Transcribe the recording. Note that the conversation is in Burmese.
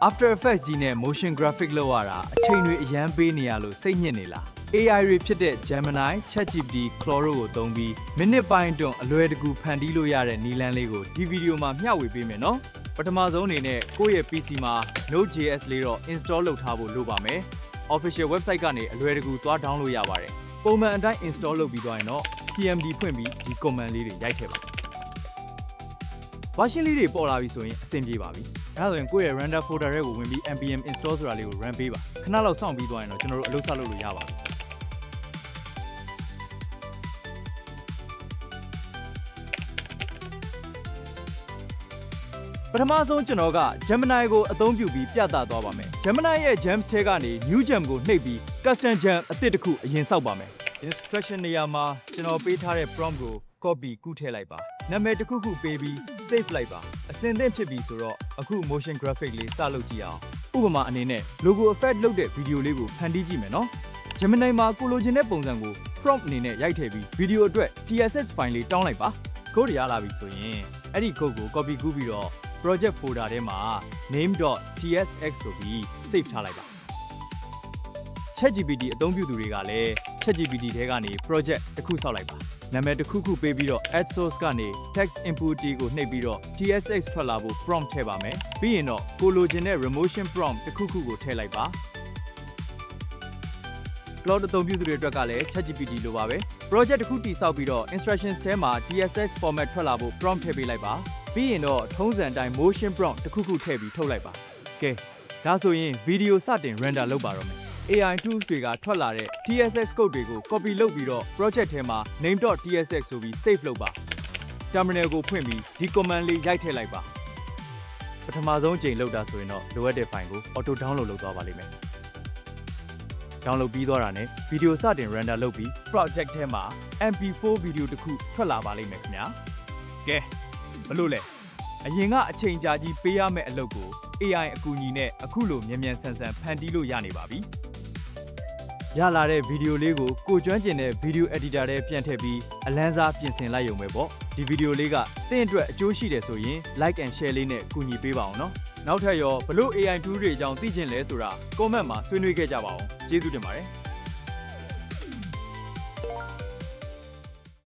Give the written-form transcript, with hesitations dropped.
After Effects ကြီးနဲ့ motion graphic လောက်ရတာအချိန်တွေအရန်ပေးနေရလို့စိတ်ညစ်နေလား AI တွေဖြစ်တဲ့ Gemini, ChatGPT, Claude ကိုသုံးပြီးမိနစ်ပိုင်းတွင်အလွယ်တကူဖန်တီးလို့ရတဲ့နည်းလမ်းလေးကိုဒီဗီဒီယိုမှာမျှဝေပေးမယ်နော်ပထမဆုံးအနေနဲ့ကိုယ့်ရဲ့ PC မှာ Node.js လေးတော့ install လုပ်ထားဖို့လိုပါမယ် Official website ကနေအလွယ်တကူသွား download လို့ရပါတယ်ပုံမှန်အတိုင်း install လုပ်ပြီးသွားရင်တော့ CMD ဖွင့်ပြီးဒီ command လေးတွေရိုက်ထည့်ပါ version လေးတွေပေါ်လာပြီဆိုရင်အဆင်ပြေပါပြီအဲဒါဆိုရင်ကိုယ့်ရဲ့ render folder တွေကိုဝင်ပြီး npm install ဆိုတာလေးကို run ပေးပါခဏလောက်စောင့်ပြီးသွားရင်တော့ကျွန်တော်တို့အလုပ်စလုပ်လို့ရပါပြီပထမဆုံးကျွန်တော်က Gemini ကိုအသုံးပြုပြီးပြသသွားပါမယ် Gemini ရဲ့ gems ထဲကနေ new gem ကိုနှိပ်ပြီး custom gem အသစ်တစ်ခုအရင်စောက်ပါမယ် instruction နေရာမှာကျွန်တော်ပေးထားတဲ့ prompt ကို copy ကူးထည့်လိုက်ပါနာမည်တစ်ခုခုပေးပြီး save လိုက်ပါအဆင်သင့်ဖြစ်ပြီဆိုတော့အခု motion graphic လေးစလုပ်ကြည့်အောင်ဥပမာအနေနဲ့ logo effect လုပ်တဲ့ video လေးကိုဖန်တီးကြည့်မယ်နော် Gemini မှာကိုလိုချင်တဲ့ပုံစံကို prompt အနေနဲ့ရိုက်ထည့်ပြီး video အတွက် TSS file လေးတောင်းလိုက်ပါ code ရလာပြီဆိုရင်အဲ့ဒီ code ကို copy ကူးပြီးတော့ project folder ထဲမှာ name.tsx ဆိုပြီး save ထားလိုက်ပါ ChatGPT အသုံးပြုသူတွေကလည်း ChatGPT ထဲကနေ project တစ်ခုဆောက်လိုက်ပါနာမည်တစ်ခုခုပေးပြီးတော့ add source ကနေ text input ကိုနှိပ်ပြီးတော့ tsx ထွက်လာဖို့ prompt ထည့်ပါမယ်ပြီးရင်တော့ကိုလိုချင်တဲ့ remotion prompt တစ်ခုခုကိုထည့်လိုက်ပါ Claude အသုံးပြုသူတွေအတွက်ကလည်း ChatGPT လိုပါပဲ project တစ်ခုတည်ဆောက်ပြီးတော့ instructions ထဲမှာ tsx format ထွက်လာဖို့ prompt ထည့်ပေးလိုက်ပါပြီးရင်တော့ထုံးစံအတိုင်း motion prompt တစ်ခုခုထည့်ပြီးထုတ်လိုက်ပါကဲဒါဆိုရင် video စတင် render လုပ်ပါတော့မယ် AI tools တွေကထွက်လာတဲ့ TSX code တွေကို copy လုပ်ပြီးတော့ project ထဲမှာ name.tsx ဆိုပြီး save လုပ်ပါ terminal ကိုဖွင့်ပြီးဒီ command လေးရိုက်ထည့်လိုက်ပါပထမဆုံးအချိန်လုပ်တာဆိုရင်တော့လိုအပ်တဲ့ file ကို auto download လုပ်သွားပါလိမ့်မယ် download ပြီးသွားတာနဲ့ video စတင် render လုပ်ပြီး project ထဲမှာ mp4 video တစ်ခုထွက်လာပါလိမ့်မယ်ခင်ဗျာကဲဘလို့လဲအရင်ကအချိန်ကြာကြီးပေးရမယ့်အလုပ်ကို AI အကူအညီနဲ့အခုလိုမြန်မြန်ဆန်ဆန်ဖန်တီးလို့ရနေပါပြီရလာတဲ့ဗီဒီယိုလေးကိုကိုကျွမ်းကျင်တဲ့ video editor ထဲပြန်ထည့်ပြီးအလန်းစားပြင်ဆင်လိုက်ရုံပဲပေါ့ဒီဗီဒီယိုလေးကသင်အတွက်အကျိုးရှိတယ်ဆိုရင် like and share လေးနဲ့ကူညီပေးပါအောင်နော်နောက်ထပ်ရောဘလို့ AI tool တွေအကြောင်းသိချင်လဲဆိုတာ comment မှာဆွေးနွေးခဲ့ကြပါအောင်ကျေးဇူးတင်ပါတယ်